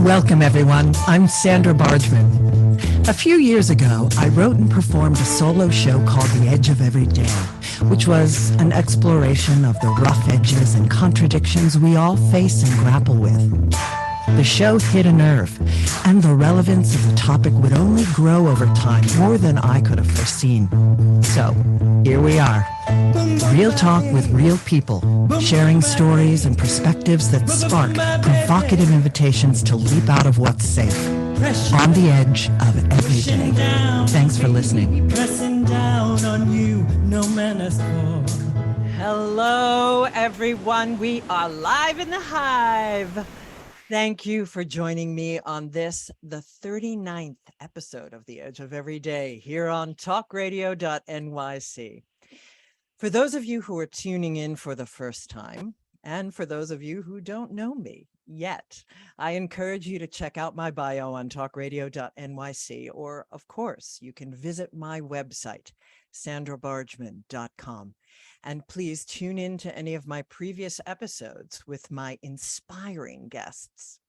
Welcome, everyone. I'm Sandra Bargman. A few years ago, I wrote and performed a solo show called The Edge of Every Day, which was an exploration of the rough edges and contradictions we all face and grapple with. The show hit a nerve, and the relevance of the topic would only grow over time more than I could have foreseen. So, here we are. Real talk with real people, sharing stories and perspectives that spark provocative invitations to leap out of what's safe, on the edge of every day. Thanks for listening. Pressing down on you, no manners for. Hello, everyone. We are live in the Hive. Thank you for joining me on this, the 39th episode of The Edge of Every Day here on TalkRadio.NYC. For those of you who are tuning in for the first time, and for those of you who don't know me yet, I encourage you to check out my bio on TalkRadio.NYC, or of course, you can visit my website, sandrabargman.com. And please tune in to any of my previous episodes with my inspiring guests.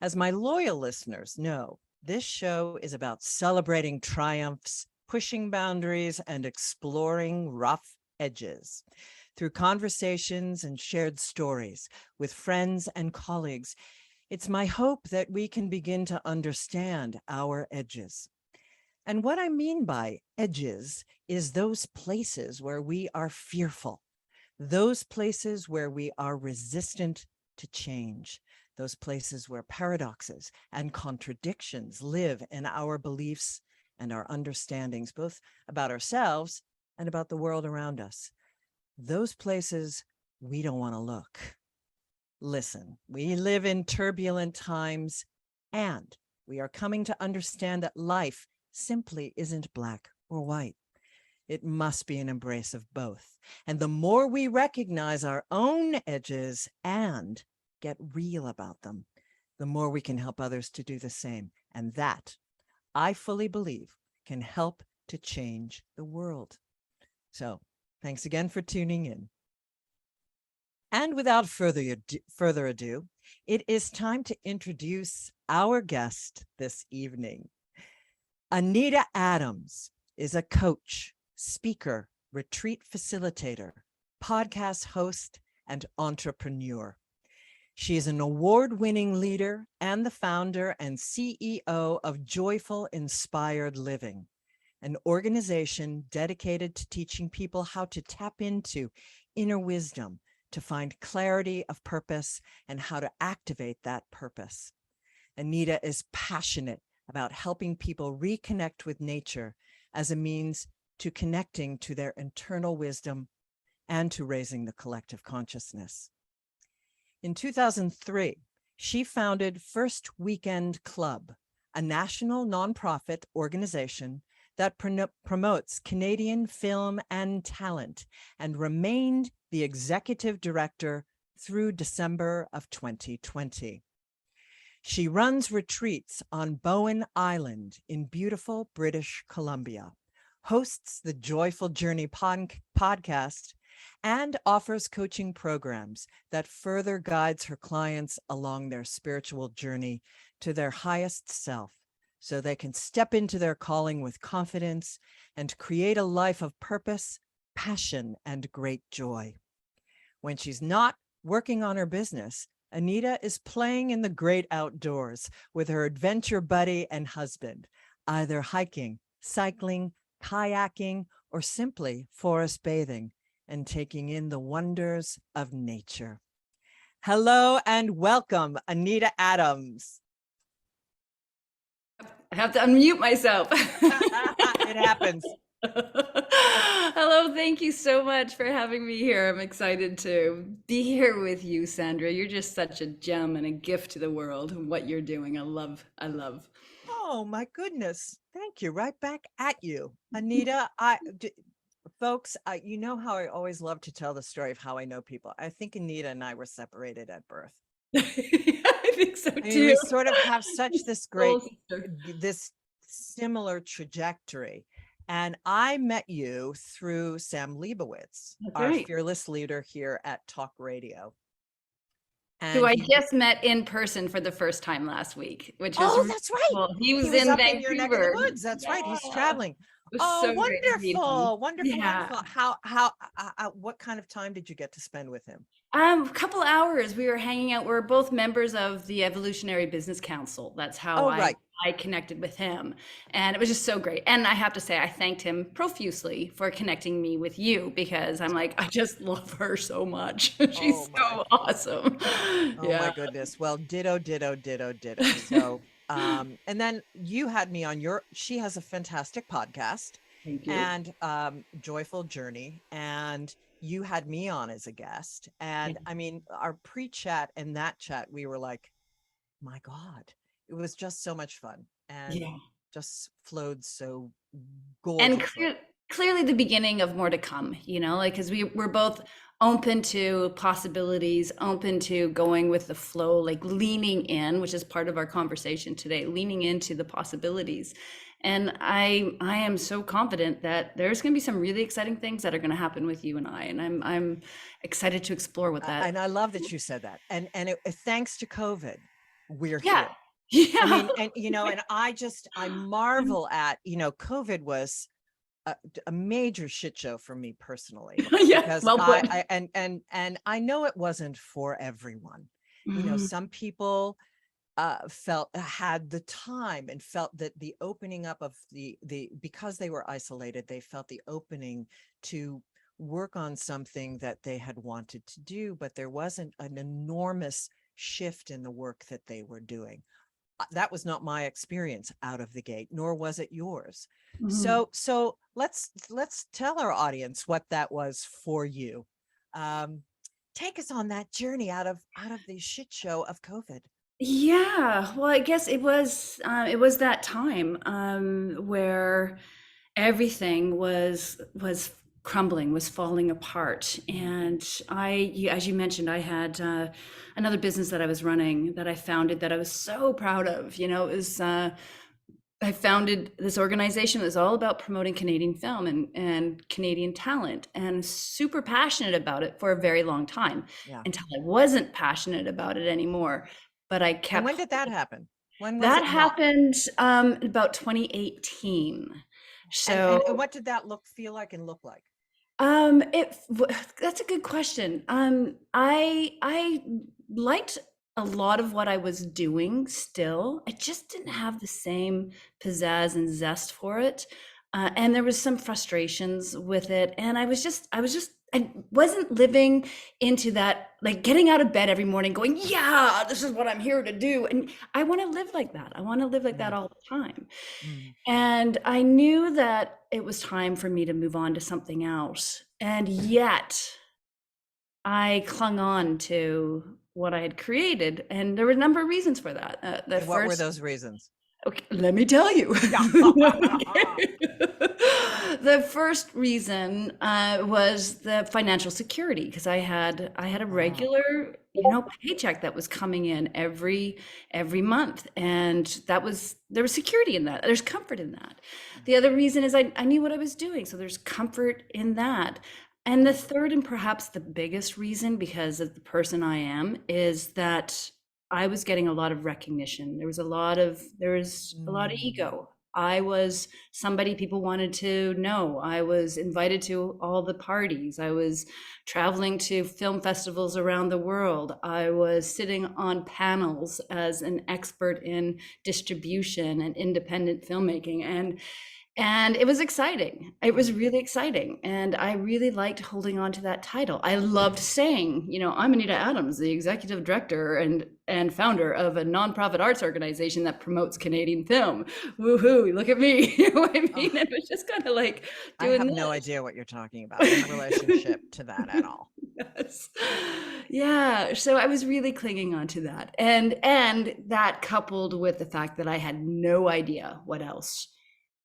As my loyal listeners know, this show is about celebrating triumphs, pushing boundaries, and exploring rough edges. Through conversations and shared stories with friends and colleagues, it's my hope that we can begin to understand our edges. And what I mean by edges is those places where we are fearful, those places where we are resistant to change, those places where paradoxes and contradictions live in our beliefs and our understandings, both about ourselves and about the world around us. Those places we don't want to look. Listen, we live in turbulent times, and we are coming to understand that life simply isn't black or white. It must be an embrace of both. And the more we recognize our own edges and get real about them, the more we can help others to do the same. And that, I fully believe, can help to change the world. So, thanks again for tuning in. And without further ado, it is time to introduce our guest this evening. Anita Adams is a coach, speaker, retreat facilitator, podcast host, and entrepreneur. She is an award-winning leader and the founder and CEO of Joyful Inspired Living, an organization dedicated to teaching people how to tap into inner wisdom, to find clarity of purpose, and how to activate that purpose. Anita is passionate about helping people reconnect with nature as a means to connecting to their internal wisdom and to raising the collective consciousness. In 2003, she founded First Weekend Club, a national nonprofit organization that promotes Canadian film and talent, and remained the executive director through December of 2020. She runs retreats on Bowen Island in beautiful British Columbia, hosts the Joyful Journey podcast, and offers coaching programs that further guides her clients along their spiritual journey to their highest self, so they can step into their calling with confidence and create a life of purpose, passion, and great joy. When she's not working on her business, Anita is playing in the great outdoors with her adventure buddy and husband, either hiking, cycling, kayaking, or simply forest bathing and taking in the wonders of nature. Hello and welcome, Anita Adams. I have to unmute myself. It happens. Hello, thank you so much for having me here. I'm excited to be here with you, Sandra. You're just such a gem and a gift to the world, and what you're doing. I love. Oh my goodness. Thank you. Right back at you. Anita, folks, you know how I always love to tell the story of how I know people. I think Anita and I were separated at birth. I think so too. I mean, we sort of have such this great, this similar trajectory. And I met you through Sam Leibowitz, our fearless leader here at Talk Radio. Who and I he just met in person for the first time last week, which was oh, really that's right. cool. He He was was in up in your neck of the Vancouver. woods. That's right. He's Yeah. traveling. It was Oh, so great to meet him. wonderful, wonderful, Yeah. wonderful. What kind of time did you get to spend with him? A couple hours we were hanging out. We're both members of the Evolutionary Business Council. That's how Oh, I right. I connected with him. And it was just so great. And I have to say I thanked him profusely for connecting me with you because I'm like, I just love her so much. Oh She's my, so awesome. oh my Yeah. goodness. Well, ditto, ditto, ditto, ditto. So, and then you had me on she has a fantastic podcast Thank you. and Joyful Journey, and you had me on as a guest. And I mean, our pre-chat and that chat, we were like, my God, it was just so much fun and Yeah. just flowed so And gorgeously. clearly the beginning of more to come, like because we're both open to possibilities, open to going with the flow, like leaning in, which is part of our conversation today, leaning into the possibilities. And I am so confident that there's going to be some really exciting things that are going to happen with you and I, and I'm excited to explore what that. And I love that you said that. And thanks to COVID, we're Yeah. here. Yeah. I mean, and and I marvel at, COVID was a major shit show for me personally, Yeah. because Well put. and I know it wasn't for everyone. Mhm. Some people had the time and felt that the opening up of the because they were isolated, they felt the opening to work on something that they had wanted to do, but there wasn't an enormous shift in the work that they were doing. That was not my experience out of the gate, nor was it yours. Mhm. So let's tell our audience what that was for you. Take us on that journey out of the shit show of COVID. Yeah, well, I guess it was that time where everything was crumbling, was falling apart, and as you mentioned, I had another business that I was running that I founded that I was so proud of. It was I founded this organization that was all about promoting Canadian film and Canadian talent, and super passionate about it for a very long time Yeah. until I wasn't passionate about it anymore. But I And kept when did that happen? When was that it not? happened about 2018. So And what did that feel like and look like? that's a good question. I liked a lot of what I was doing still. I just didn't have the same pizzazz and zest for it. And there was some frustrations with it. And I wasn't living into that, like getting out of bed every morning going, yeah, this is what I'm here to do. And I want to live like that. I want to live like Yeah. that all the time. Mm. And I knew that it was time for me to move on to something else. And yet I clung on to what I had created. And there were a number of reasons for that. And what were those reasons? Okay, let me tell you. Yeah. Okay. The first reason was the financial security, because I had a regular, paycheck that was coming in every month, and there was security in that. There's comfort in that. The other reason is I knew what I was doing, so there's comfort in that. And the third, and perhaps the biggest reason, because of the person I am, is that I was getting a lot of recognition. There was a lot of ego. I was somebody people wanted to know. I was invited to all the parties. I was traveling to film festivals around the world. I was sitting on panels as an expert in distribution and independent filmmaking. And it was exciting. It was really exciting. And I really liked holding on to that title. I loved saying, I'm Anita Adams, the executive director and founder of a nonprofit arts organization that promotes Canadian film. Woohoo, look at me. You know what I mean? Oh, It was just kind of like I doing have this. no idea what you're talking about in relationship to that at all. Yes. Yeah. So I was really clinging on to that. And that coupled with the fact that I had no idea what else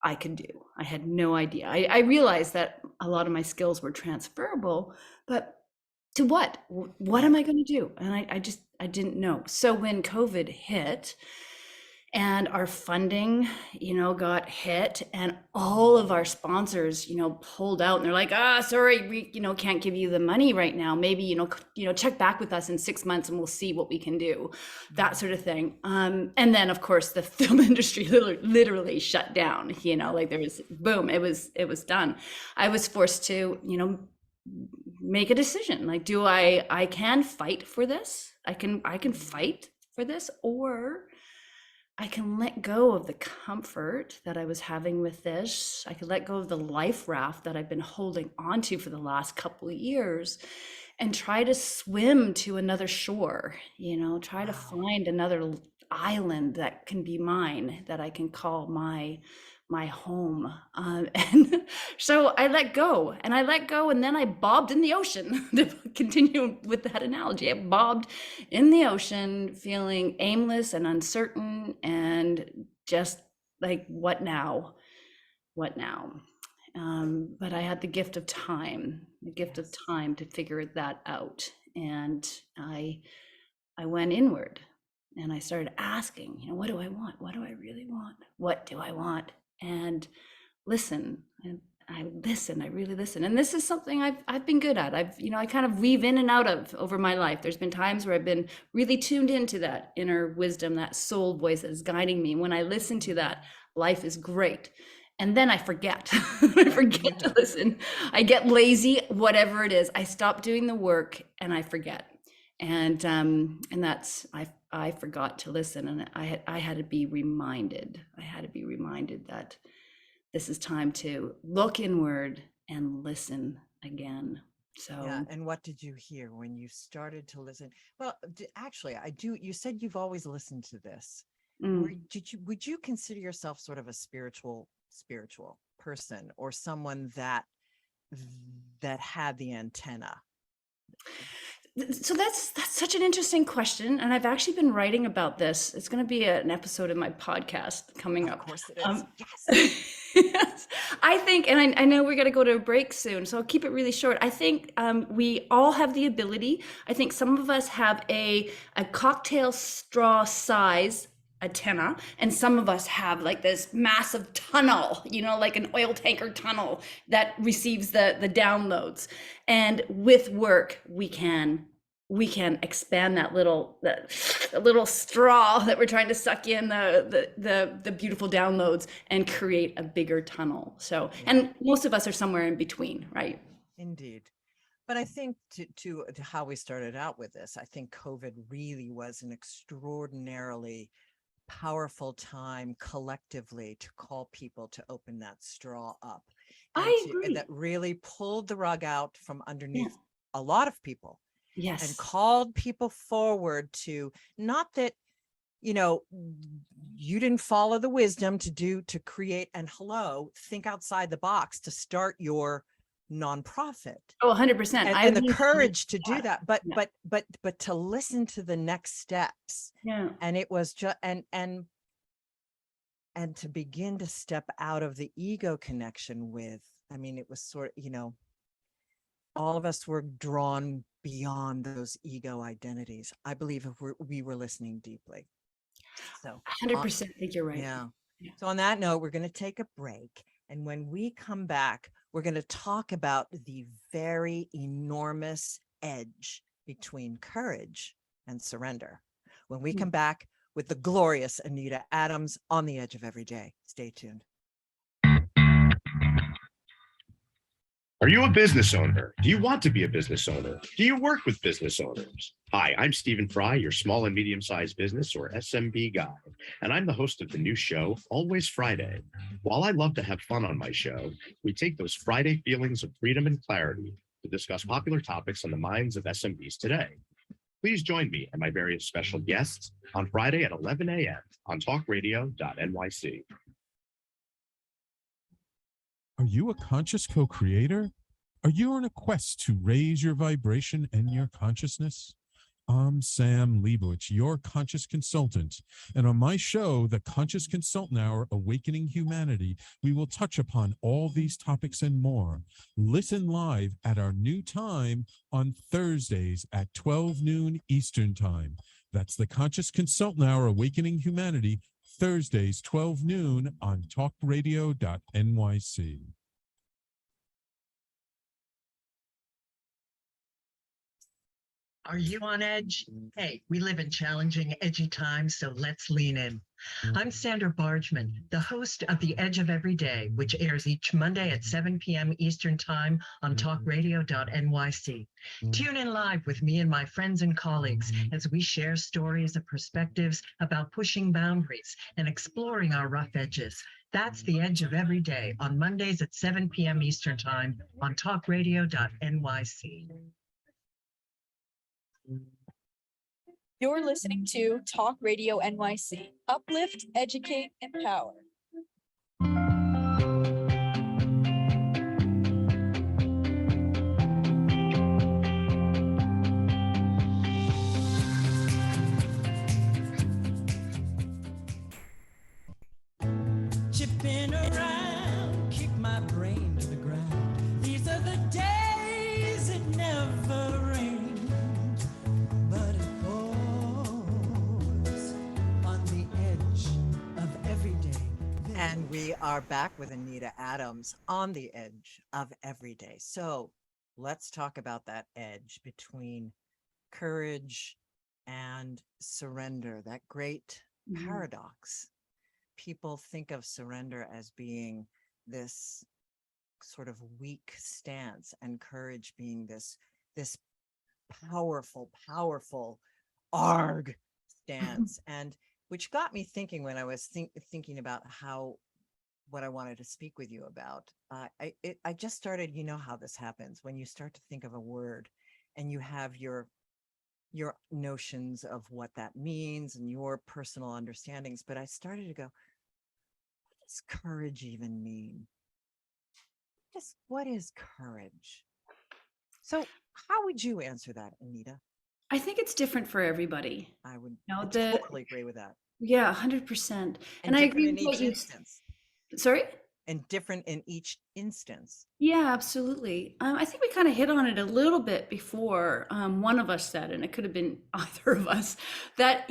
I could do. I had no idea. I realized that a lot of my skills were transferable, but to what? What am I going to do? And I didn't know. So when COVID hit, And our funding, got hit, and all of our sponsors, pulled out, and they're like, sorry, we, can't give you the money right now. Maybe, check back with us in 6 months and we'll see what we can do, that sort of thing. And then of course the film industry literally shut down, like there was, boom, it was done. I was forced to, make a decision. Like, I can fight for this. I can fight for this, or I can let go of the comfort that I was having with this. I could let go of the life raft that I've been holding onto for the last couple of years and try to swim to another shore, try to find another island that can be mine, that I can call my home. And so I let go, and then I bobbed in the ocean. To continue with that analogy, I bobbed in the ocean, feeling aimless and uncertain, and just like, what now? But I had the gift of time, to figure that out. And I went inward, and I started asking, what do I want? What do I really want? What do I want? And listen. And I really listen. And this is something I've been good at. I kind of weave in and out of over my life. There's been times where I've been really tuned into that inner wisdom, that soul voice that is guiding me. When I listen to that, life is great. And then I forget. I forget to listen. I get lazy, whatever it is. I stop doing the work and I forget. And that's, I forgot to listen, and I had to be reminded. That this is time to look inward and listen again. So yeah. And what did you hear when you started to listen? Well, actually, you said you've always listened to this. Would you consider yourself sort of a spiritual person, or someone that had the antenna? So that's such an interesting question, and I've actually been writing about this. It's going to be an episode of my podcast coming up. Of course it is. Yes. Yes. I think, and I know we're going to go to a break soon, so I'll keep it really short. I think we all have the ability. I think some of us have a cocktail straw size antenna, and some of us have like this massive tunnel, like an oil tanker tunnel that receives the downloads. And with work, we can expand that little straw that we're trying to suck in the beautiful downloads and create a bigger tunnel. So, and most of us are somewhere in between, right? Indeed. But I think to how we started out with this, I think COVID really was an extraordinarily powerful time collectively to call people to open that straw up. I agree. That really pulled the rug out from underneath a lot of people. Yes. And called people forward to, not that, you didn't follow the wisdom to create and think outside the box to start your nonprofit. Oh, 100%. And the courage to do that, but to listen to the next steps. Yeah. And it was just, and to begin to step out of the ego connection with, it was sort of, all of us were drawn beyond those ego identities. I believe if we were listening deeply. So 100% think you're right. Yeah. So on that note, we're going to take a break. And when we come back, we're going to talk about the very enormous edge between courage and surrender. When we come back with the glorious Anita Adams on the Edge of Every Day. Stay tuned. Are you a business owner? Do you want to be a business owner? Do you work with business owners? Hi, I'm Stephen Fry, your small and medium-sized business or SMB guy, and I'm the host of the new show, Always Friday. While I love to have fun on my show, we take those Friday feelings of freedom and clarity to discuss popular topics on the minds of SMBs today. Please join me and my various special guests on Friday at 11 a.m. on TalkRadio.NYC. Are you a conscious co-creator? Are you on a quest to raise your vibration and your consciousness? I'm Sam Leibowitz, your conscious consultant. And on my show, The Conscious Consultant Hour, Awakening Humanity, we will touch upon all these topics and more. Listen live at our new time on Thursdays at 12 noon Eastern Time. That's The Conscious Consultant Hour, Awakening Humanity, Thursdays, 12 noon on TalkRadio.NYC. Are you on edge? Hey, we live in challenging, edgy times, so let's lean in. I'm Sandra Bargman, the host of The Edge of Every Day, which airs each Monday at 7 p.m. Eastern Time on TalkRadio.NYC. Tune in live with me and my friends and colleagues as we share stories and perspectives about pushing boundaries and exploring our rough edges. That's The Edge of Every Day on Mondays at 7 p.m. Eastern Time on TalkRadio.NYC. You're listening to Talk Radio NYC. Uplift, educate, empower. Chipping around, kick my brain to the ground. These are the days it never rained, but it pours on the edge of every day. And we are back with Anita Adams on the edge of every day. So let's talk about that edge between courage and surrender, that great paradox. People think of surrender as being this sort of weak stance, and courage being this powerful arg stance. And which got me thinking when I was thinking about what I wanted to speak with you about. I just started, you know how this happens when you start to think of a word and you have your notions of what that means and your personal understandings. But I started to go, what does courage even mean? What is courage? So how would you answer that, Anita? I think it's different for everybody. I would No, totally agree with that. Yeah, 100%. And I different agree in with what each you instance. Sorry? And different in each instance. Yeah, absolutely. I think we kind of hit on it a little bit before. One of us said, and it could have been either of us, that,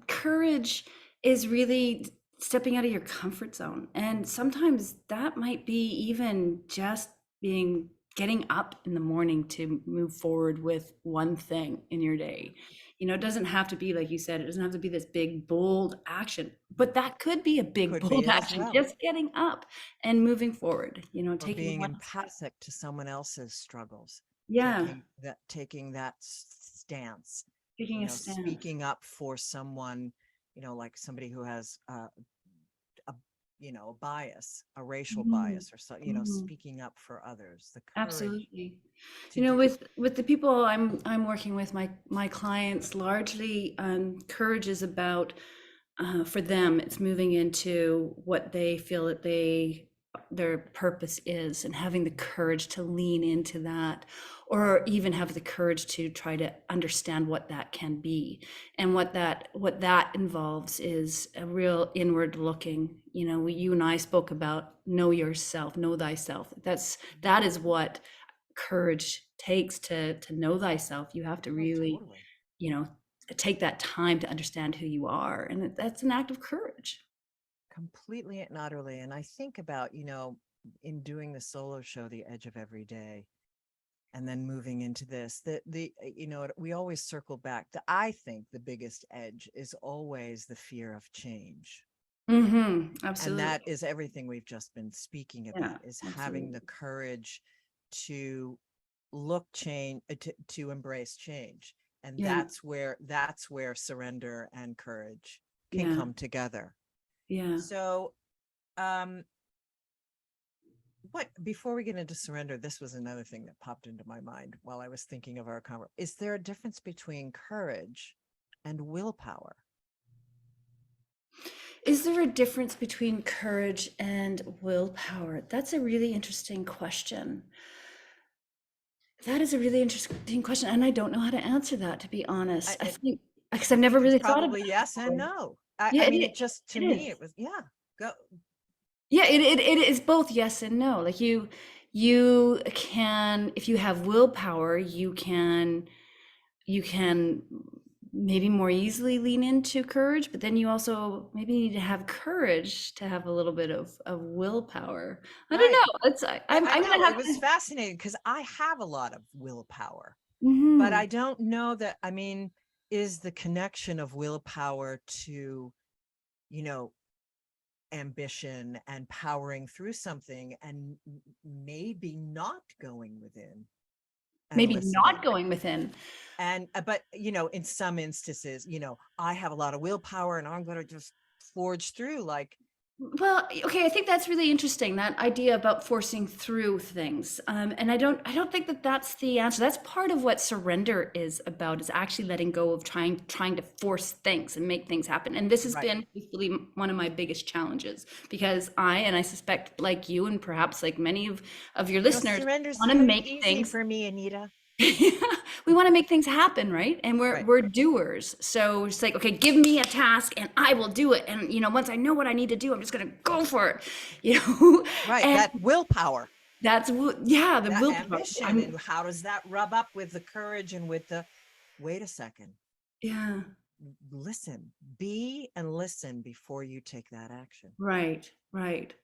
courage is really stepping out of your comfort zone. And sometimes that might be even just getting up in the morning to move forward with one thing in your day. It doesn't have to be, like you said, it doesn't have to be this big, bold action, but that could be a big, bold action, just getting up and moving forard, or taking being one empathic to someone else's struggles. Yeah. Taking that stance. Taking a stance. Speaking up for someone, like somebody who has a bias, a racial bias, or so, speaking up for others. The courage. Absolutely. With the people I'm working with, my clients, largely courage is about, for them, it's moving into what they feel that their purpose is, and having the courage to lean into that, or even have the courage to try to understand what that can be. And what that involves is a real inward looking. You and I spoke about know yourself, know thyself. That is what courage takes to know thyself. You have to really, take that time to understand who you are. And that's an act of courage. Completely and utterly. And I think about, in doing the solo show, The Edge of Every Day, and then moving into this, we always circle back to, I think the biggest edge is always the fear of change. Absolutely. And that is everything we've just been speaking about, is absolutely. Having the courage to to embrace change. And that's where surrender and courage can come together. Yeah. So, before we get into surrender, this was another thing that popped into my mind while I was thinking of our conversation. Is there a difference between courage and willpower? Is there a difference between courage and willpower? That's a really interesting question. That is a really interesting question, and I don't know how to answer that, to be honest. I think because I've never really thought about it. Probably yes and no. I mean, to me, it was go. Yeah, it is both yes and no. Like you can, if you have willpower, you can maybe more easily lean into courage, but then you also maybe need to have courage to have a little bit of willpower. I don't Right. know. I I'm know gonna have it was to. fascinating because I have a lot of willpower, but Mhm. I don't know that, I mean, is the connection of willpower to, you know, ambition and powering through something and maybe not going within and Maybe listening. not going within. And but you know, in some instances, you know, I have a lot of willpower and I'm going to just forge through like, Well, okay, I think that's really interesting, that idea about forcing through things. And I don't think that that's the answer. That's part of what surrender is about, is actually letting go of trying to force things and make things happen. And this has right. been really one of my biggest challenges, because and I suspect like you and perhaps like many of your No, listeners, surrender's want to very make easy things. for me, Anita. We want to make things happen, right? And Right. we're doers. So it's like, okay, give me a task and I will do it. And once I know what I need to do, I'm just going to go for it. Right. And That willpower, yeah, the that willpower. ambition, and how does that rub up with the courage and with the, wait a second, Yeah, listen, be and listen before you take that action. right, right.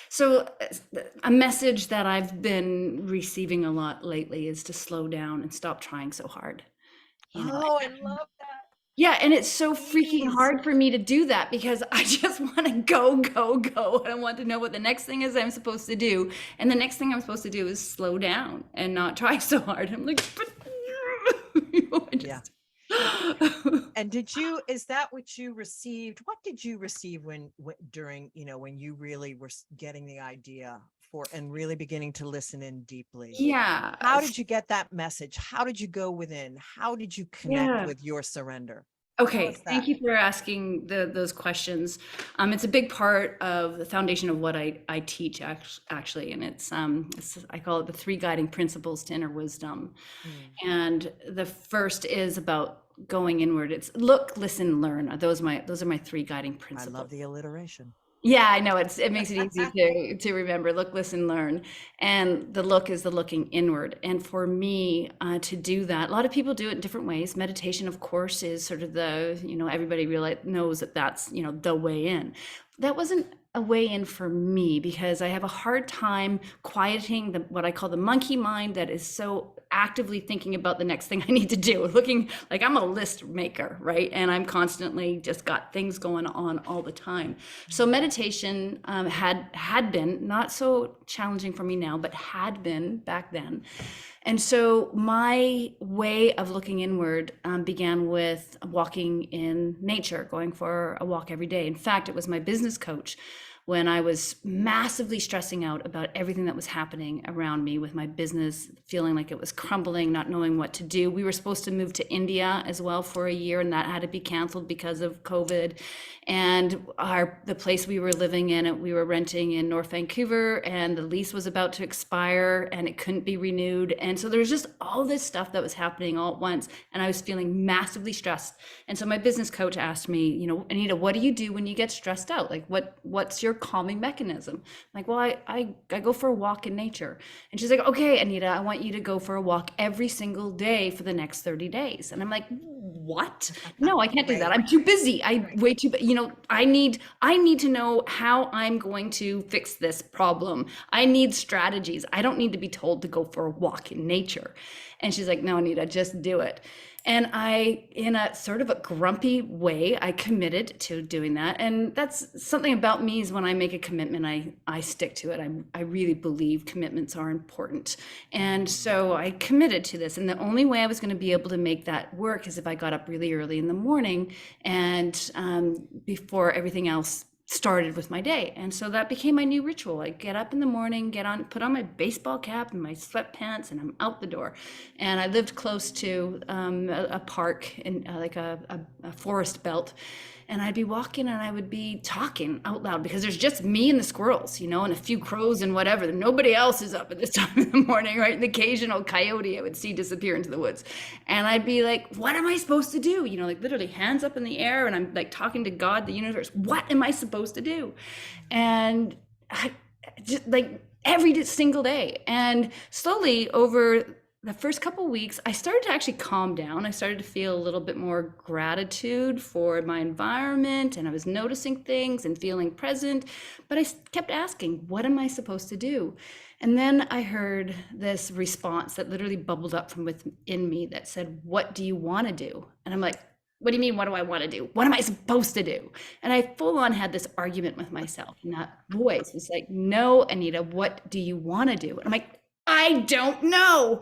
So a message that I've been receiving a lot lately is to slow down and stop trying so hard. Oh, I love that. Yeah, and it's so freaking Please. hard for me to do that, because I just want to go, go, go. I want to know what the next thing is I'm supposed to do. And the next thing I'm supposed to do is slow down and not try so hard. I'm like, but Yeah. And is that what you received? What did you receive during, you know, when you really were getting the idea for and really beginning to listen in deeply? Yeah. How did you get that message? How did you go within? How did you connect Yeah. with your surrender? Tell Okay, us thank that. you for asking those questions. It's a big part of the foundation of what I teach, actually, and it's I call it the 3 guiding principles to inner wisdom. Mm, And the first is about going inward. It's look, listen, learn. Those are my 3 guiding I principles. love the alliteration. Yeah, I know, it makes it easy to remember. Look, listen, learn. And the look is the looking inward. And for me, to do that, a lot of people do it in different ways. Meditation, of course, is sort of everybody knows that that's, the way in. That wasn't a way in for me, because I have a hard time quieting what I call the monkey mind that is so actively thinking about the next thing I need to do, looking like I'm a list maker, right? And I'm constantly just got things going on all the time. So meditation had been not so challenging for me now, but had been back then. And so my way of looking inward began with walking in nature, going for a walk every day. In fact, it was my business coach, when I was massively stressing out about everything that was happening around me with my business, feeling like it was crumbling, not knowing what to do. We were supposed to move to India as well for a year, and that had to be canceled because of COVID. And the place we were living in, we were renting in North Vancouver, and the lease was about to expire and it couldn't be renewed. And so there was just all this stuff that was happening all at once, and I was feeling massively stressed. And so my business coach asked me, Anita, what do you do when you get stressed out? Like, what's your calming mechanism? I'm like, well, I go for a walk in nature. And she's like, okay, Anita, I want you to go for a walk every single day for the next 30 days. And I'm like, what? No, I can't do that. I'm too busy. Way too, I need to know how I'm going to fix this problem. I need strategies. I don't need to be told to go for a walk in nature. And she's like, no, Anita, just do it. And I, in a sort of a grumpy way, I committed to doing that. And that's something about me, is when I make a commitment, I stick to it. I really believe commitments are important. And so I committed to this. And the only way I was going to be able to make that work is if I got up really early in the morning and before everything else started with my day. And so that became my new ritual. I get up in the morning, put on my baseball cap and my sweatpants, and I'm out the door. And I lived close to a park in like a forest belt. And I'd be walking and I would be talking out loud, because there's just me and the squirrels, and a few crows and whatever. Nobody else is up at this time in the morning, right? An occasional coyote I would see disappear into the woods. And I'd be like, what am I supposed to do? Like literally hands up in the air, and I'm like talking to God, the universe. What am I supposed to do? And I just like every single day. And slowly over the first couple of weeks, I started to actually calm down. I started to feel a little bit more gratitude for my environment, and I was noticing things and feeling present. But I kept asking, what am I supposed to do? And then I heard this response that literally bubbled up from within me that said, what do you want to do? And I'm like, what do you mean, what do I want to do? What am I supposed to do? And I full on had this argument with myself. And that voice was like, no, Anita, what do you want to do? And I'm like, I don't know.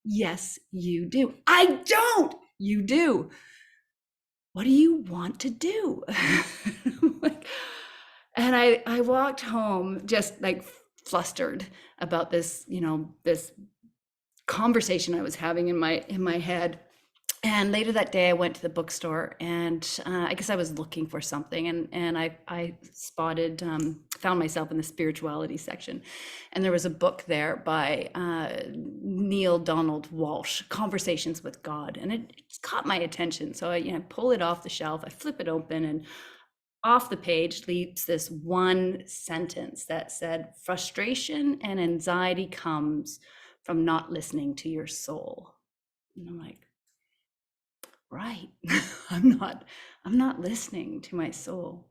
Yes, you do. I don't. You do. What do you want to do? Like, and I walked home just like flustered about this, this conversation I was having in my head. And later that day, I went to the bookstore, and I guess I was looking for something, and I spotted, found myself in the spirituality section, and there was a book there by Neil Donald Walsh, Conversations with God, and it just caught my attention. So I pull it off the shelf, I flip it open, and off the page leaps this one sentence that said, "Frustration and anxiety comes from not listening to your soul." And I'm like, right. I'm not listening to my soul.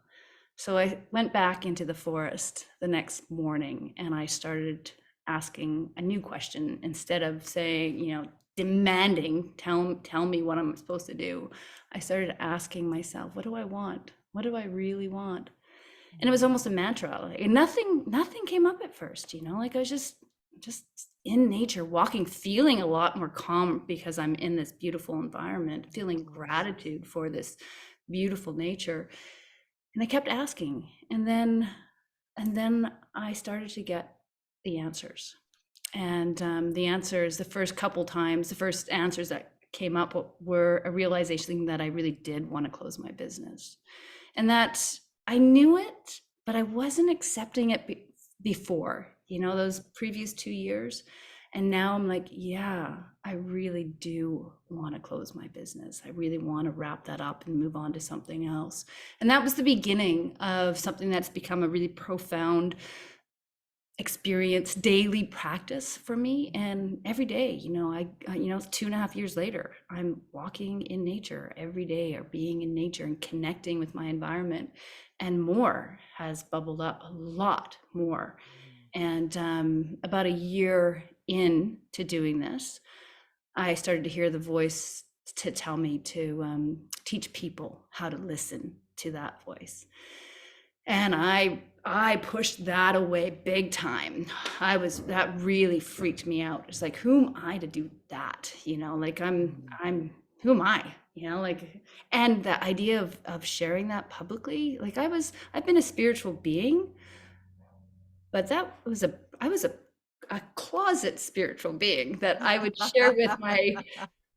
So I went back into the forest the next morning, and I started asking a new question. Instead of saying, demanding, tell me what I'm supposed to do, I started asking myself, what do I want? What do I really want? And it was almost a mantra. Like nothing came up at first, like I was just in nature, walking, feeling a lot more calm because I'm in this beautiful environment, feeling gratitude for this beautiful nature. And I kept asking, and then I started to get the answers. And the answers, the first answers that came up were a realization that I really did want to close my business, and that I knew it, but I wasn't accepting it before, those previous 2 years. And now I'm like, yeah, I really do want to close my business. I really want to wrap that up and move on to something else. And that was the beginning of something that's become a really profound experience, daily practice for me. And every day, 2.5 years later, I'm walking in nature every day, or being in nature and connecting with my environment. And more has bubbled up, a lot more. And about a year into doing this, I started to hear the voice to tell me to teach people how to listen to that voice. And I pushed that away big time. That really freaked me out. It's like, who am I to do that? Like who am I? And the idea of sharing that publicly, like I've been a spiritual being, but I was a closet spiritual being that I would share with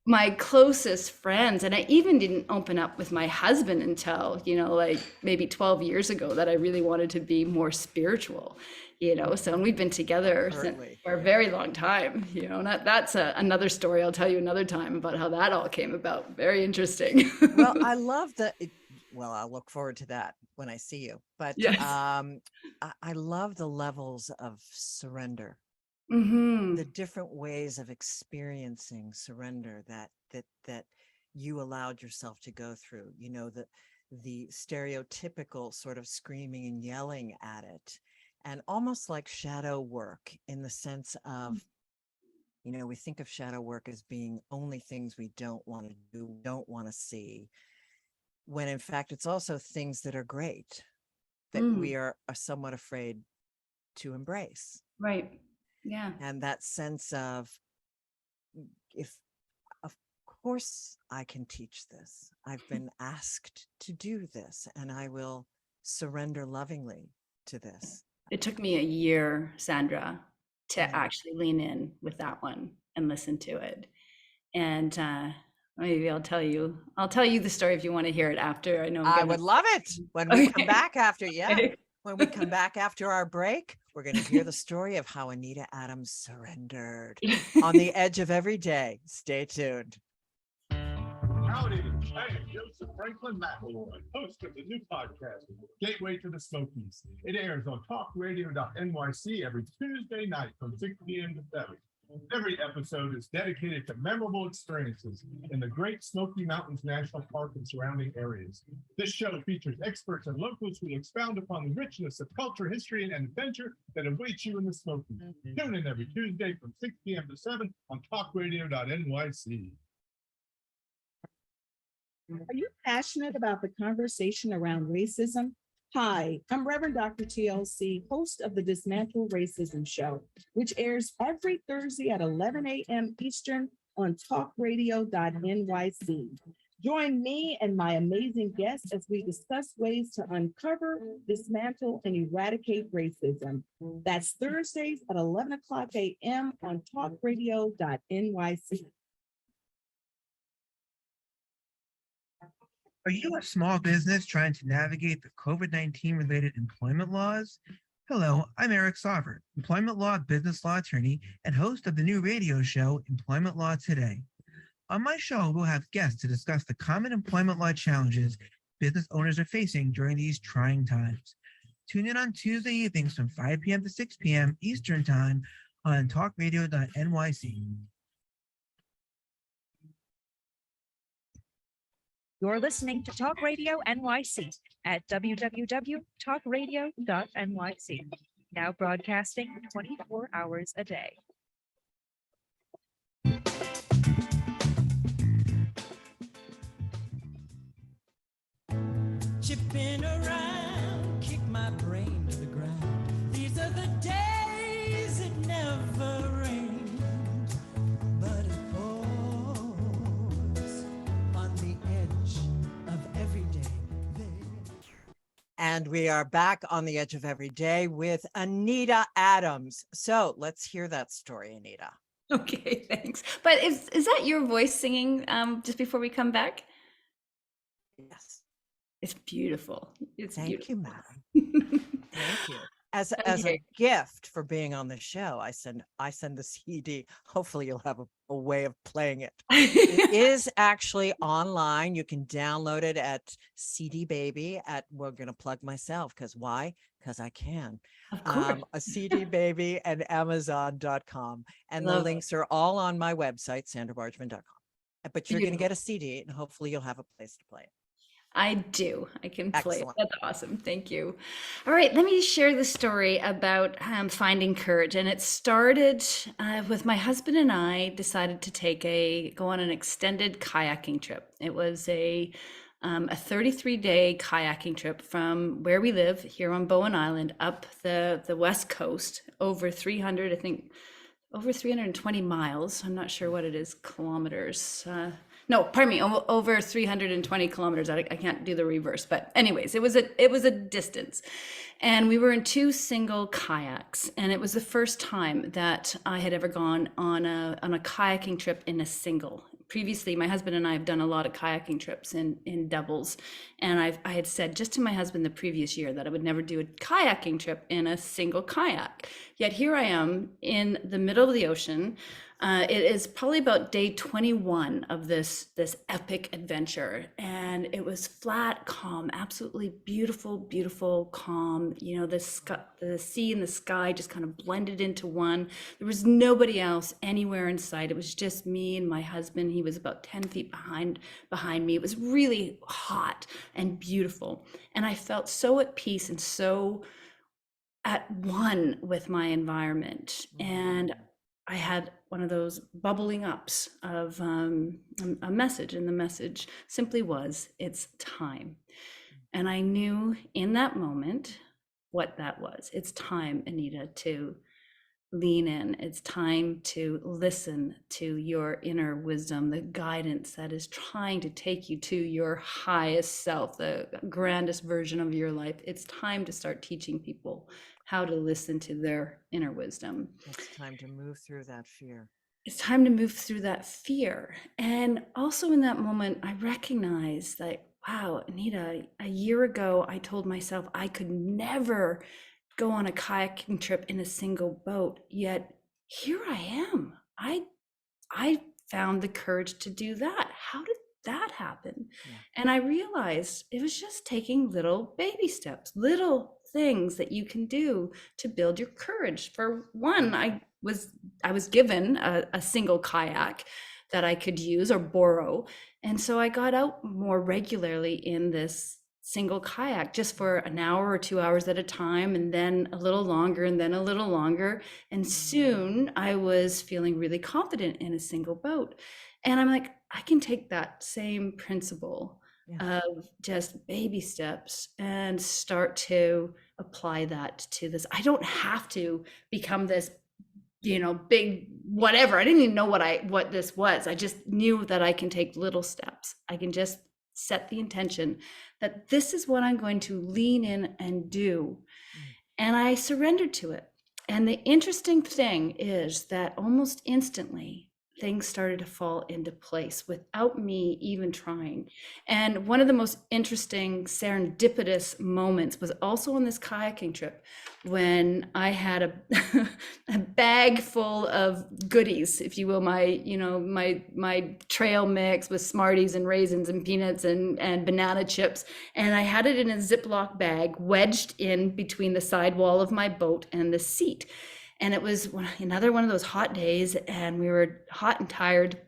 my closest friends. And I even didn't open up with my husband until, maybe 12 years ago, that I really wanted to be more spiritual, so, and we've been together for a very long time, and that's another story I'll tell you another time about how that all came about. Very interesting. Well, I love well, I'll look forward to that when I see you. But Yes. I love the levels of surrender, Mm-hmm. the different ways of experiencing surrender that you allowed yourself to go through. The stereotypical sort of screaming and yelling at it, and almost like shadow work, in the sense of, we think of shadow work as being only things we don't want to do, don't want to see, when in fact it's also things that are great, that we are somewhat afraid to embrace. Right. Yeah. And that sense of course I can teach this. I've been asked to do this, and I will surrender lovingly to this. It took me a year, Sandra, to actually lean in with that one and listen to it. And maybe I'll tell you the story if you want to hear it after. I know I would love it when we come back after. Yeah. Okay. When we come back after our break, we're going to hear the story of how Anita Adams surrendered on the edge of every day. Stay tuned. Howdy, I am Joseph Franklin McElroy, host of the new podcast, Gateway to the Smokies. It airs on TalkRadio.NYC every Tuesday night from 6 p.m. to 7. Every episode is dedicated to memorable experiences in the Great Smoky Mountains National Park and surrounding areas. This show features experts and locals who expound upon the richness of culture, history, and adventure that awaits you in the Smokies. Tune in every Tuesday from 6 p.m. to 7 on TalkRadio.NYC. Are you passionate about the conversation around racism? Hi, I'm Reverend Dr. TLC, host of the Dismantle Racism Show, which airs every Thursday at 11 a.m. Eastern on TalkRadio.NYC. Join me and my amazing guests as we discuss ways to uncover, dismantle, and eradicate racism. That's Thursdays at 11 o'clock a.m. on TalkRadio.NYC. Are you a small business trying to navigate the COVID-19 related employment laws? Hello, I'm Eric Sauvert, employment law business law attorney and host of the new radio show, Employment Law Today. On my show, we'll have guests to discuss the common employment law challenges business owners are facing during these trying times. Tune in on Tuesday evenings from 5 p.m. to 6 p.m. Eastern Time on TalkRadio.NYC. You're listening to Talk Radio NYC at www.talkradio.nyc. Now broadcasting 24 hours a day. Chipping around, kick my brain to the ground. These are the days it never rained, but it pours on the edge of every day. And we are back on the edge of every day with Anita Adams. So let's hear that story, Anita. Okay, thanks. But is that your voice singing just before we come back? Yes. It's beautiful. It's Thank beautiful. you, madam. Thank you. As a Okay. gift for being on the show, I send the CD. Hopefully you'll have a way of playing it. It is actually online. You can download it at CD Baby we're going to plug myself. Because why? Because I can. Of course. A CD Baby and Amazon.com. And the Love it. links are all on my website, sandrabargeman.com. But you're going to Beautiful. get a CD and hopefully you'll have a place to play it. I do. I can play it. Excellent. That's awesome. Thank you. All right, let me share the story about finding courage. And it started with my husband and I decided to go on an extended kayaking trip. It was a 33-day kayaking trip from where we live here on Bowen Island up the west coast over 320 miles. I'm not sure what it is, kilometers. No, pardon me, over 320 kilometers. I can't do the reverse, but anyways, it was a distance. And we were in 2 single kayaks. And it was the first time that I had ever gone on a kayaking trip in a single. Previously, my husband and I have done a lot of kayaking trips in doubles. And I had said just to my husband the previous year that I would never do a kayaking trip in a single kayak. Yet here I am in the middle of the ocean. It is probably about day 21 of this epic adventure. And it was flat, calm, absolutely beautiful, beautiful, calm. You know, the sea and the sky just kind of blended into one. There was nobody else anywhere in sight. It was just me and my husband. He was about 10 feet behind me. It was really hot and beautiful. And I felt so at peace and so at one with my environment. And I had one of those bubbling ups of a message, and the message simply was, it's time. And I knew in that moment what that was. It's time, Anita, to lean in. It's time to listen to your inner wisdom, the guidance that is trying to take you to your highest self, the grandest version of your life. It's time to start teaching people how to listen to their inner wisdom. It's time to move through that fear. It's time to move through that fear. And also in that moment, I recognized that, wow, Anita, a year ago, I told myself I could never go on a kayaking trip in a single boat. Yet here I am. I found the courage to do that. How did that happen? Yeah. And I realized it was just taking little baby steps, little things that you can do to build your courage. For one, I was given a single kayak that I could use or borrow. And so I got out more regularly in this single kayak just for an hour or 2 hours at a time, and then a little longer, and then a little longer. And soon I was feeling really confident in a single boat. And I'm like, I can take that same principle of just baby steps and start to apply that to this. I don't have to become this, big whatever. I didn't even know what this was. I just knew that I can take little steps. I can just set the intention that this is what I'm going to lean in and do. And I surrendered to it. And the interesting thing is that almost instantly, things started to fall into place without me even trying. And one of the most interesting serendipitous moments was also on this kayaking trip when I had a bag full of goodies, if you will, my trail mix with Smarties and raisins and peanuts and banana chips. And I had it in a Ziploc bag wedged in between the sidewall of my boat and the seat. And it was another one of those hot days, and we were hot and tired,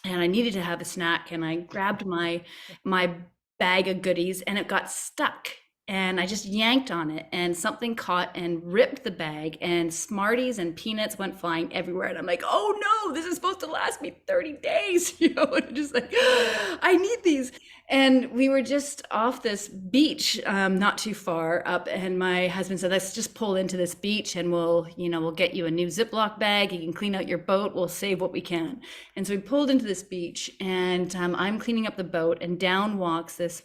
and I needed to have a snack, and I grabbed my bag of goodies, and it got stuck, and I just yanked on it, and something caught and ripped the bag, and Smarties and peanuts went flying everywhere. And I'm like, oh no, this is supposed to last me 30 days, and just like, I need these. And we were just off this beach, not too far up, and my husband said, let's just pull into this beach, and we'll get you a new Ziploc bag. You can clean out your boat. We'll save what we can. And so we pulled into this beach, and I'm cleaning up the boat, and down walks this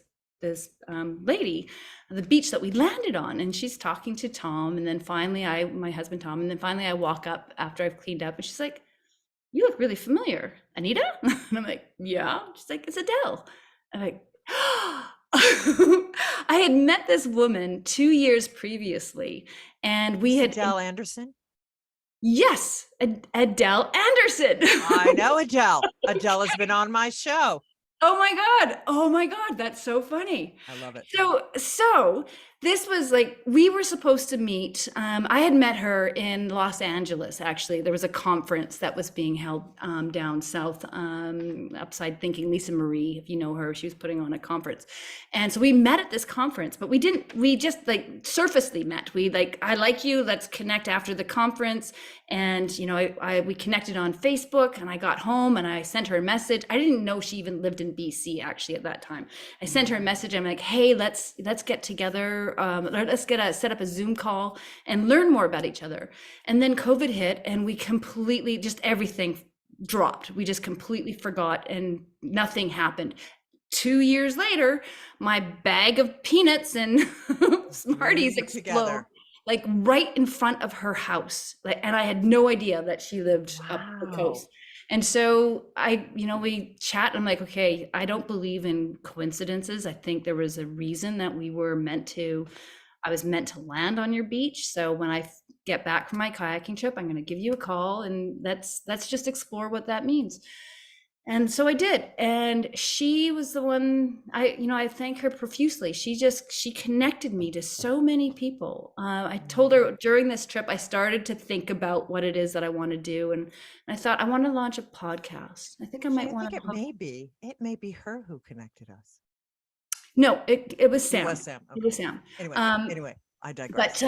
lady, the beach that we landed on, and she's talking to Tom, and then finally my husband Tom, and then finally I walk up after I've cleaned up, and she's like, you look really familiar, Anita. And I'm like, yeah. She's like, it's Adele. I'm like, I had met this woman 2 years previously, and we had Adele Anderson. Yes, Adele Anderson. I know Adele. Adele has been on my show. Oh my God, that's so funny. I love it. So this was like, we were supposed to meet. I had met her in Los Angeles, actually. There was a conference that was being held down south, Upside Thinking, Lisa Marie, if you know her, she was putting on a conference. And so we met at this conference, but we just like surfacely met. I like you, let's connect after the conference. And, we connected on Facebook, and I got home and I sent her a message. I didn't know she even lived in BC actually at that time. I sent her a message. I'm like, hey, let's get together. Let's set up a Zoom call and learn more about each other. And then COVID hit, and we completely, just everything dropped. We just completely forgot, and nothing happened. 2 years later, my bag of peanuts and Smarties explode, like right in front of her house. And I had no idea that she lived up the coast. And so we chat. I'm like, okay, I don't believe in coincidences. I think there was a reason that I was meant to land on your beach. So when I get back from my kayaking trip, I'm going to give you a call, and let's just explore what that means. And so I did. And she was the one, I thank her profusely. She connected me to so many people. I told her during this trip, I started to think about what it is that I want to do. And I thought, I want to launch a podcast. I think I might want to. It may be her who connected us. No, it was Sam. It was Sam. Okay. It was Sam. Anyway, I digress.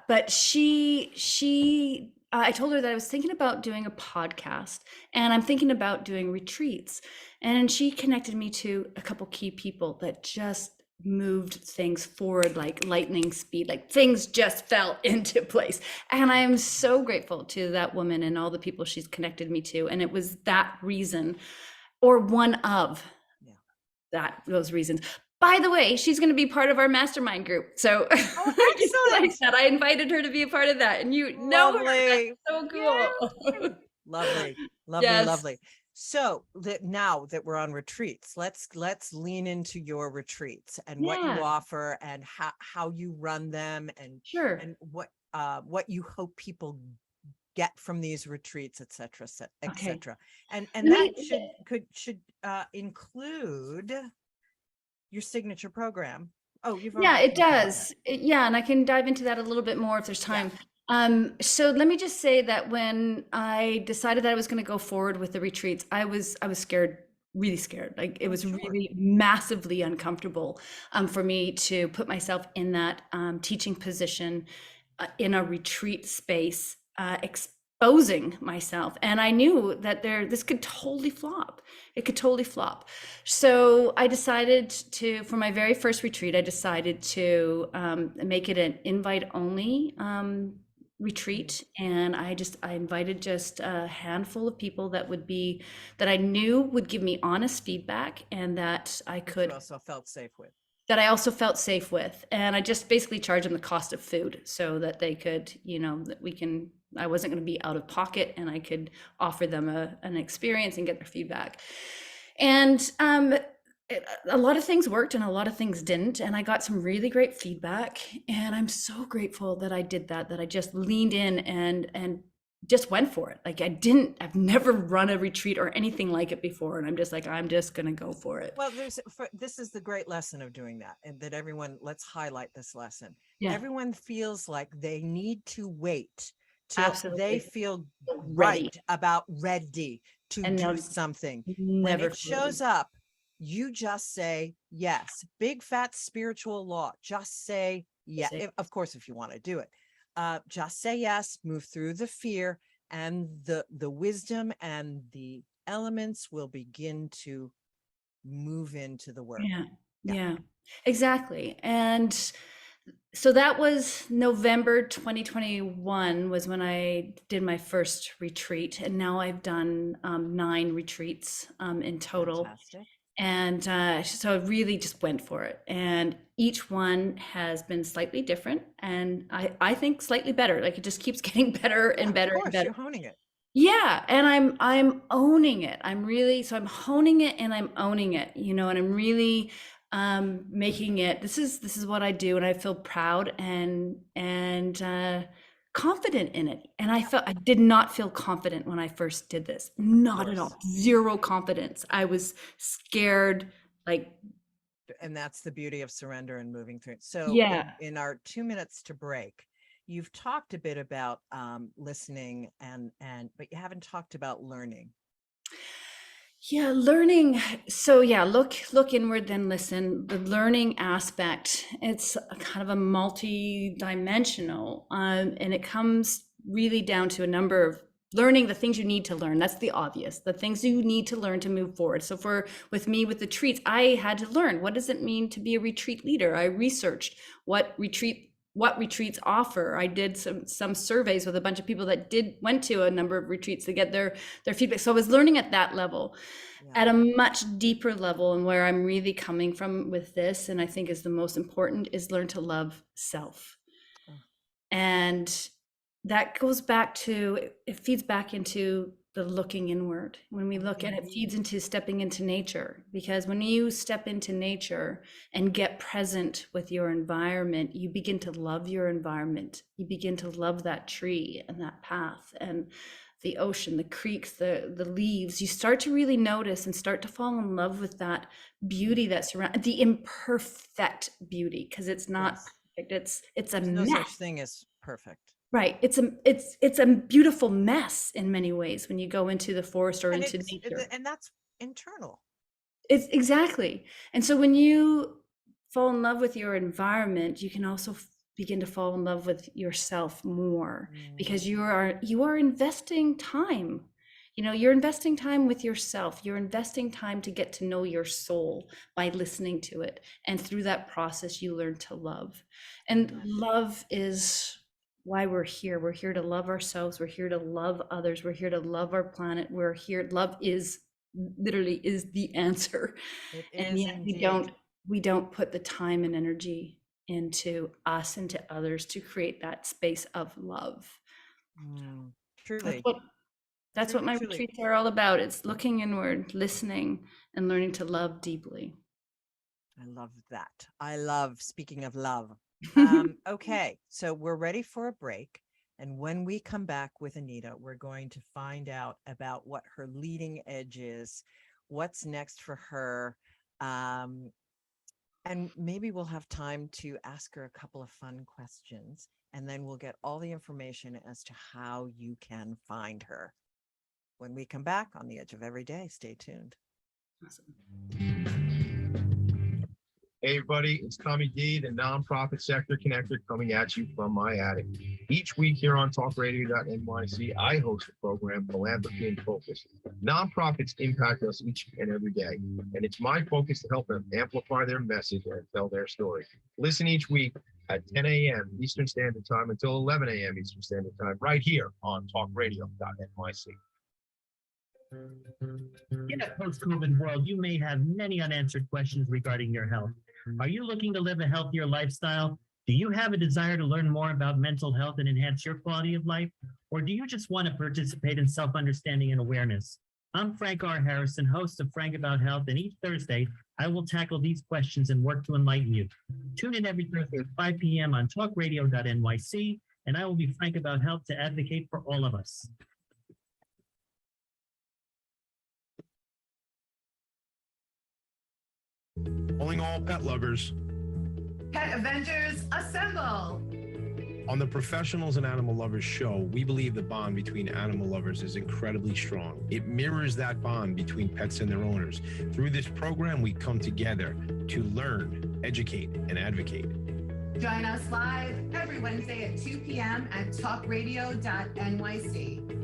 But she I told her that I was thinking about doing a podcast, and I'm thinking about doing retreats. And she connected me to a couple key people that just moved things forward like lightning speed, like things just fell into place. And I am so grateful to that woman and all the people she's connected me to. And it was that reason, or one of those reasons. By the way, she's going to be part of our mastermind group. So like that, I invited her to be a part of that. And you know her. That's so cool. Lovely. So now that we're on retreats, let's lean into your retreats and what you offer and how you run them and what you hope people get from these retreats, et cetera. And that should include your signature program, Oh, you've Yeah, already it talked about does. Yeah, and I can dive into that a little bit more if there's time. So let me just say that when I decided that I was going to go forward with the retreats, I was scared, really scared. Like it was really massively uncomfortable for me to put myself in that teaching position in a retreat space, exposing myself. And I knew that this could totally flop. It could totally flop. So I decided to, for my very first retreat, I decided to make it an invite only retreat. And I invited just a handful of people that I knew would give me honest feedback and that I could You also felt safe with. that I also felt safe with. And I just basically charged them the cost of food so that they could, I wasn't going to be out of pocket and I could offer them an experience and get their feedback. And a lot of things worked and a lot of things didn't. And I got some really great feedback. And I'm so grateful that I did that I just leaned in and just went for it. Like I've never run a retreat or anything like it before. And I'm just like, I'm just going to go for it. Well, this is the great lesson of doing that. And that let's highlight this lesson. Yeah. Everyone feels like they need to wait till Absolutely. they feel Ready. ready to And do something. When never it shows up, you just say yes. Big fat spiritual law. Just say yes. Of course, if you want to do it. Just say yes, move through the fear, and the wisdom and the elements will begin to move into the work. Yeah, exactly. And so that was November 2021 was when I did my first retreat. And now I've done 9 retreats in total. Fantastic. And so I really just went for it. And each one has been slightly different. And I think slightly better. Like it just keeps getting better and better and better. You're honing it. Yeah. And I'm owning it. I'm honing it and I'm owning it, and I'm really making it, this is what I do. And I feel proud and confident in it. And I did not feel confident when I first did this. Not at all. Zero confidence. I was scared, and that's the beauty of surrender and moving through it. So in our 2 minutes to break, you've talked a bit about listening but you haven't talked about learning. Yeah, learning. So look inward, then listen. The learning aspect, it's kind of a multi-dimensional, and it comes really down to a number of learning the things you need to learn. That's the obvious, the things you need to learn to move forward. So with me with the retreats, I had to learn, what does it mean to be a retreat leader? I researched what retreats offer. I did some surveys with a bunch of people that went to a number of retreats to get their feedback. So I was learning at that level. At a much deeper level, and where I'm really coming from with this, and I think is the most important, is learn to love self. And that goes back to, it feeds back into the looking inward. When we look at it, feeds into stepping into nature, because when you step into nature and get present with your environment, you begin to love your environment. You begin to love that tree and that path and the ocean, the creeks, the leaves. You start to really notice and start to fall in love with that beauty that surrounds, the imperfect beauty, because it's not perfect. It's a mess. No such thing as perfect. Right. It's a beautiful mess in many ways when you go into the forest or into nature. And that's internal. It's exactly. And so when you fall in love with your environment, you can also begin to fall in love with yourself more, because you are investing time. You're investing time with yourself. You're investing time to get to know your soul by listening to it. And through that process, you learn to love. And love is why we're here. We're here to love ourselves. We're here to love others. We're here to love our planet. We're here. Love is literally the answer. And yet we don't put the time and energy into us and to others to create that space of love. Truly. That's what my retreats are all about. It's looking inward, listening, and learning to love deeply. I love that. Speaking of love. Okay, so we're ready for a break. And when we come back with Anita, we're going to find out about what her leading edge is, what's next for her, And maybe we'll have time to ask her a couple of fun questions, and then we'll get all the information as to how you can find her. When we come back on the Edge of Every Day, stay tuned. Hey, everybody, it's Tommy D, the nonprofit sector connector, coming at you from my attic. Each week here on TalkRadio.NYC, I host a program, Philanthropy in Focus. Nonprofits impact us each and every day, and it's my focus to help them amplify their message and tell their story. Listen each week at 10 a.m. Eastern Standard Time until 11 a.m. Eastern Standard Time, right here on TalkRadio.NYC. In a post-COVID world, you may have many unanswered questions regarding your health. Are you looking to live a healthier lifestyle? Do you have a desire to learn more about mental health and enhance your quality of life? Or do you just want to participate in self-understanding and awareness? I'm Frank R. Harrison, host of Frank About Health, and each Thursday, I will tackle these questions and work to enlighten you. Tune in every Thursday at 5 p.m. on TalkRadio.NYC, and I will be frank about health to advocate for all of us. Calling all pet lovers. Pet Avengers, assemble! On the Professionals and Animal Lovers show, we believe the bond between animal lovers is incredibly strong. It mirrors that bond between pets and their owners. Through this program, we come together to learn, educate, and advocate. Join us live every Wednesday at 2 p.m. at TalkRadio.NYC.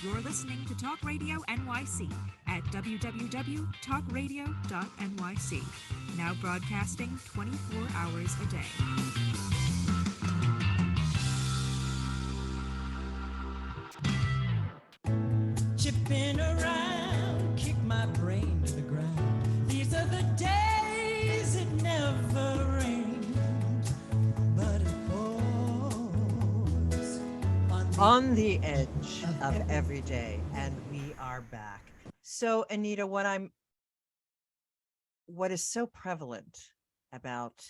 You're listening to Talk Radio NYC at www.talkradio.nyc. Now broadcasting 24 hours a day. Chipping around, kick my brain to the ground. These are the days it never rained, but it pours On the edge of every day, and we are back. So, Anita, what is so prevalent about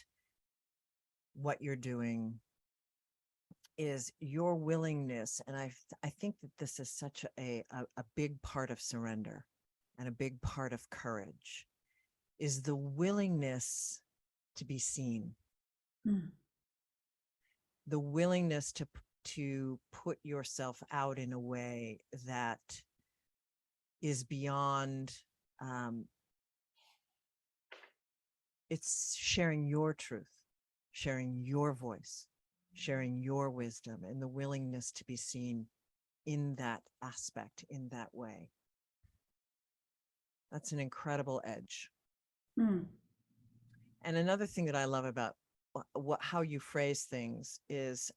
what you're doing is your willingness, and I think that this is such a big part of surrender and a big part of courage, is the willingness to be seen, the willingness to put yourself out in a way that is beyond, it's sharing your truth, sharing your voice, sharing your wisdom, and the willingness to be seen in that aspect, in that way. That's an incredible edge. And another thing that I love about how you phrase things is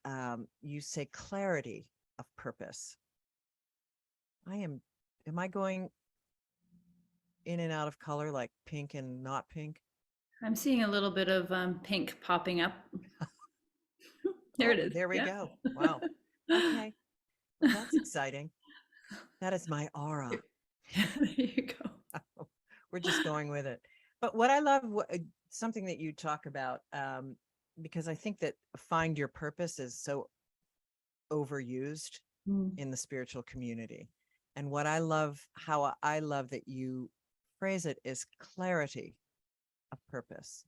you say clarity of purpose. Am I going in and out of color, like pink and not pink? I'm seeing a little bit of pink popping up. There it is. There we go. Wow. Okay. Well, that's exciting. That is my aura. There you go. We're just going with it. But what I love, something that you talk about, because I think that find your purpose is so overused in the spiritual community. And what I love, how I love that you phrase it, is clarity of purpose,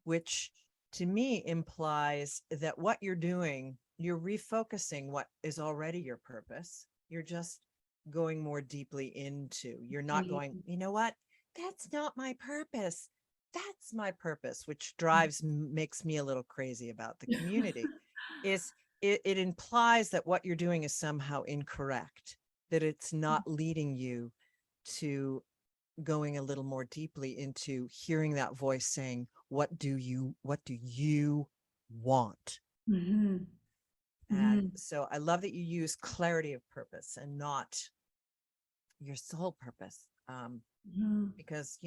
which to me implies that what you're doing, you're refocusing what is already your purpose. You're just going more deeply into, you're not going, you know what? That's not my purpose. That's my purpose, which makes me a little crazy about the community. It implies that what you're doing is somehow incorrect, that it's not leading you to going a little more deeply into hearing that voice saying, what do you want? And so I love that you use clarity of purpose and not your sole purpose. Because,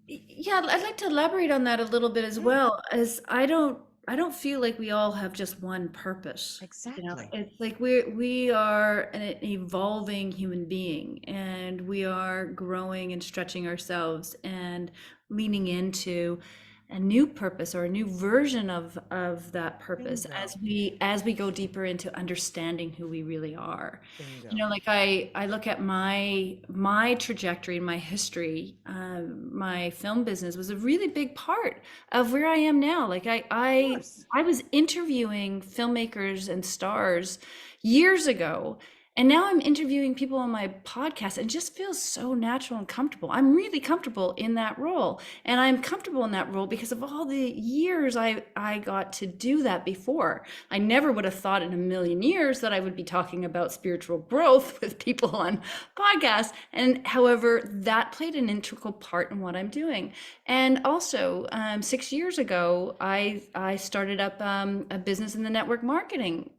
Yeah, I'd like to elaborate on that a little bit as well, as I don't feel like we all have just one purpose. Exactly. It's like we are an evolving human being, and we are growing and stretching ourselves and leaning into a new purpose or a new version of that purpose Bingo. as we go deeper into understanding who we really are. Bingo. You know, like I look at my trajectory and my history. My film business was a really big part of where I am now. Like I was interviewing filmmakers and stars years ago, and now I'm interviewing people on my podcast, and it just feels so natural and comfortable. I'm really comfortable in that role. And I'm comfortable in that role because of all the years I got to do that before. I never would have thought in a million years that I would be talking about spiritual growth with people on podcasts. And however, that played an integral part in what I'm doing. And also, 6 years ago, I started up a business in the network marketing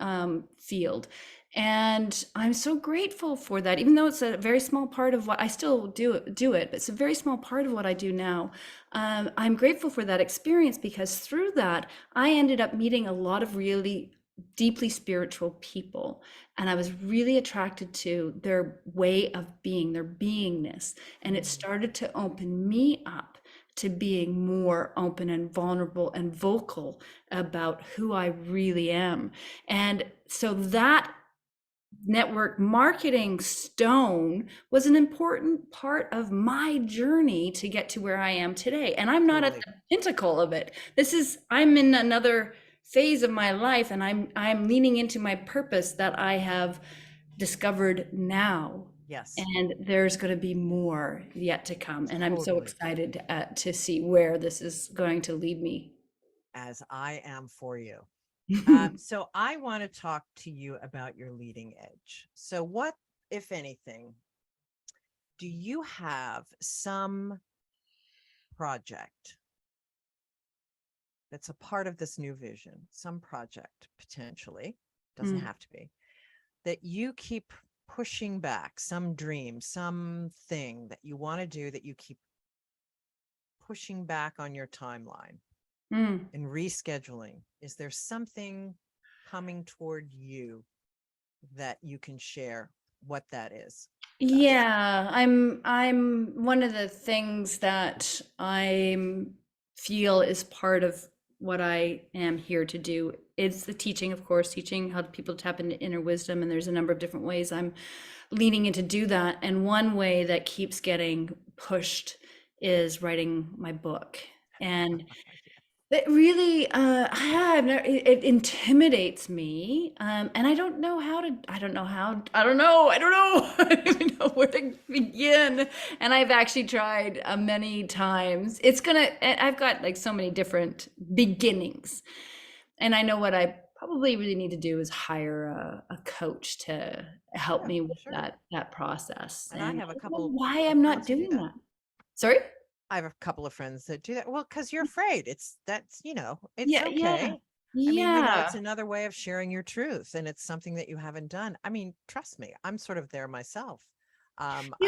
field. And I'm so grateful for that, even though it's a very small part of what I still do it, but it's a very small part of what I do now. I'm grateful for that experience because through that, I ended up meeting a lot of really deeply spiritual people. And I was really attracted to their way of being, their beingness. And it started to open me up to being more open and vulnerable and vocal about who I really am. And so that network marketing stone was an important part of my journey to get to where I am today. And I'm not at the pinnacle of it. I'm in another phase of my life, and I'm leaning into my purpose that I have discovered now. Yes. And there's going to be more yet to come. And I'm so excited to see where this is going to lead me. As I am for you. So I want to talk to you about your leading edge. So what, if anything, do you have some project that's a part of this new vision, some project potentially, doesn't have to be, that you keep pushing back, some dream, something that you want to do that you keep pushing back on your timeline? And rescheduling? Is there something coming toward you that you can share what that is? Yeah, I'm one of the things that I feel is part of what I am here to do. It's the teaching, of course, teaching how people tap into inner wisdom. And there's a number of different ways I'm leaning in to do that. And one way that keeps getting pushed is writing my book. And it really, it intimidates me, and I don't know I don't even know where to begin. And I've actually tried many times. I've got like so many different beginnings, and I know what I probably really need to do is hire a coach to help me with that process. And I have a couple. Why I'm not doing that? Sorry. I have a couple of friends that do that. Well, because you're afraid. It's okay. Yeah. I mean, it's another way of sharing your truth, and it's something that you haven't done. I mean, trust me, I'm sort of there myself. But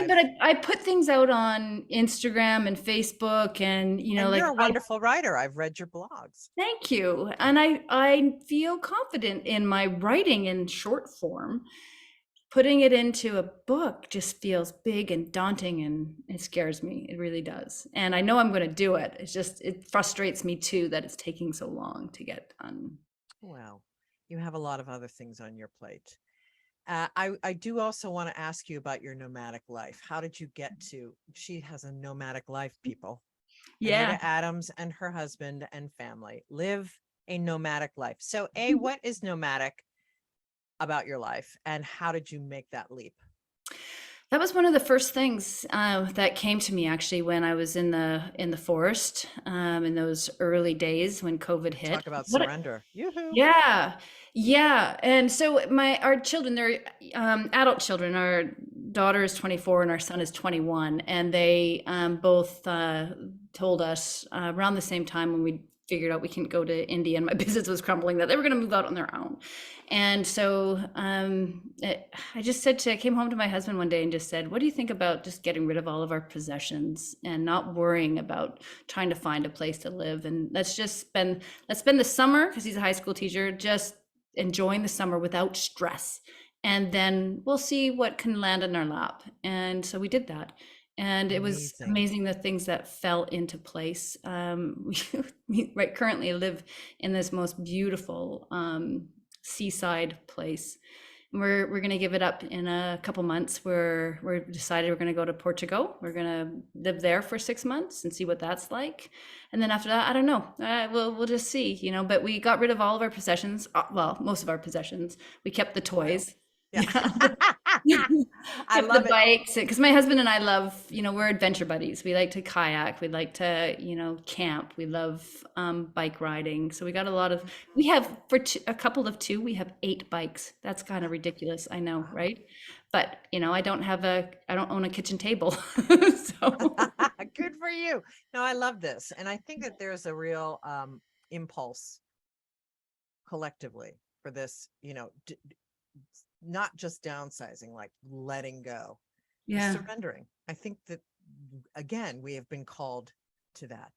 I put things out on Instagram and Facebook, and you're a wonderful writer. I've read your blogs. Thank you. And I feel confident in my writing in short form. Putting it into a book just feels big and daunting, and it scares me. It really does. And I know I'm going to do it. It frustrates me too that it's taking so long to get done. Well, you have a lot of other things on your plate. I do also want to ask you about your nomadic life. How did you get to? She has a nomadic life, people. Yeah. Anita Adams and her husband and family live a nomadic life. So, what is nomadic about your life, and how did you make that leap? That was one of the first things that came to me actually when I was in the forest in those early days when COVID hit. Talk about surrender. Yeah. And so our children, they're adult children. Our daughter is 24 and our son is 21, and they both told us around the same time when we figured out we couldn't go to India and my business was crumbling, that they were going to move out on their own. And so I came home to my husband one day and just said, what do you think about just getting rid of all of our possessions and not worrying about trying to find a place to live? And let's spend the summer, because he's a high school teacher, just enjoying the summer without stress. And then we'll see what can land in our lap. And so we did that. And it was amazing the things that fell into place. We right currently live in this most beautiful seaside place. And we're going to give it up in a couple months. We're decided we're going to go to Portugal. We're going to live there for 6 months and see what that's like. And then after that, I don't know. We'll just see, you know. But we got rid of all of our possessions. Well, most of our possessions. We kept the toys. Yeah. I love the bikes, because my husband and I love, you know, we're adventure buddies. We like to kayak, we like to, you know, camp, we love bike riding. So we got a lot of, we have for a couple of two, we have 8 bikes. That's kind of ridiculous, I know, right? But you know, I don't own a kitchen table. So good for you. No, I love this, and I think that there's a real impulse collectively for this, you know, not just downsizing, like letting go, surrendering. I think that, again, we have been called to that.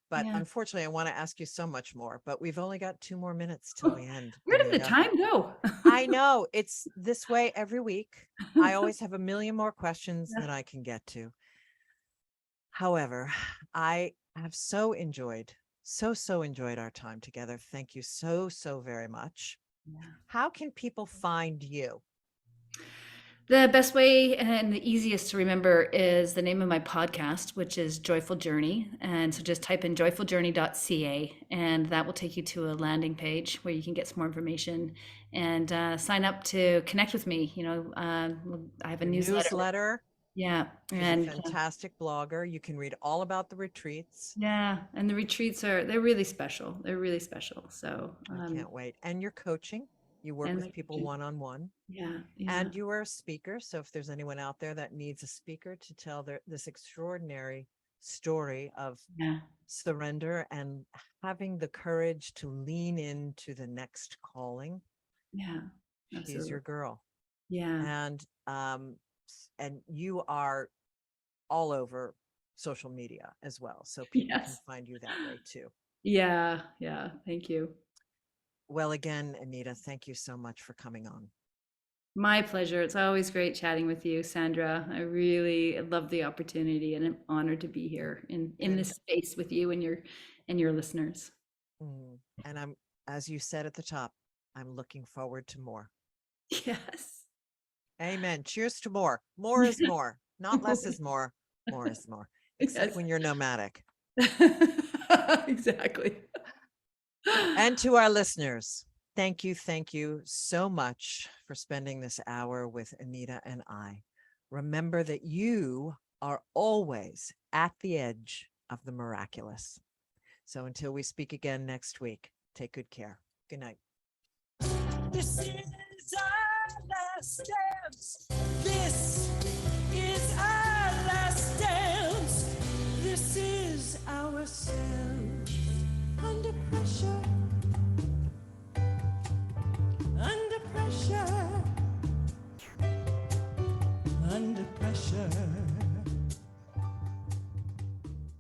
But unfortunately, I want to ask you so much more, but we've only got 2 more minutes till the end. Where did the time go? I know, it's this way every week. I always have a million more questions than I can get to. However, I have so enjoyed our time together. Thank you so very much. Yeah. How can people find you? The best way and the easiest to remember is the name of my podcast, which is Joyful Journey. And so just type in joyfuljourney.ca, and that will take you to a landing page where you can get some more information and sign up to connect with me. You know, I have a newsletter. Yeah. She's and a fantastic blogger. You can read all about the retreats. Yeah. And the retreats they're really special. They're really special. So I can't wait. And you're coaching. You work with people one-on-one. Yeah. And you are a speaker. So if there's anyone out there that needs a speaker to tell this extraordinary story of surrender and having the courage to lean into the next calling. Yeah. She's your girl. Yeah. And you are all over social media as well. So people can find you that way too. Yeah. Yeah. Thank you. Well, again, Anita, thank you so much for coming on. My pleasure. It's always great chatting with you, Sandra. I really love the opportunity, and I'm honored to be here in this space with you and your listeners. And I'm, as you said at the top, I'm looking forward to more. Yes. Amen. Cheers to more. More is more. Not less is more. More is more. Except when you're nomadic. Exactly. And to our listeners, thank you so much for spending this hour with Anita and I. Remember that you are always at the edge of the miraculous. So until we speak again next week, take good care. Good night. This is our last dance. This is our last dance. This is our cell.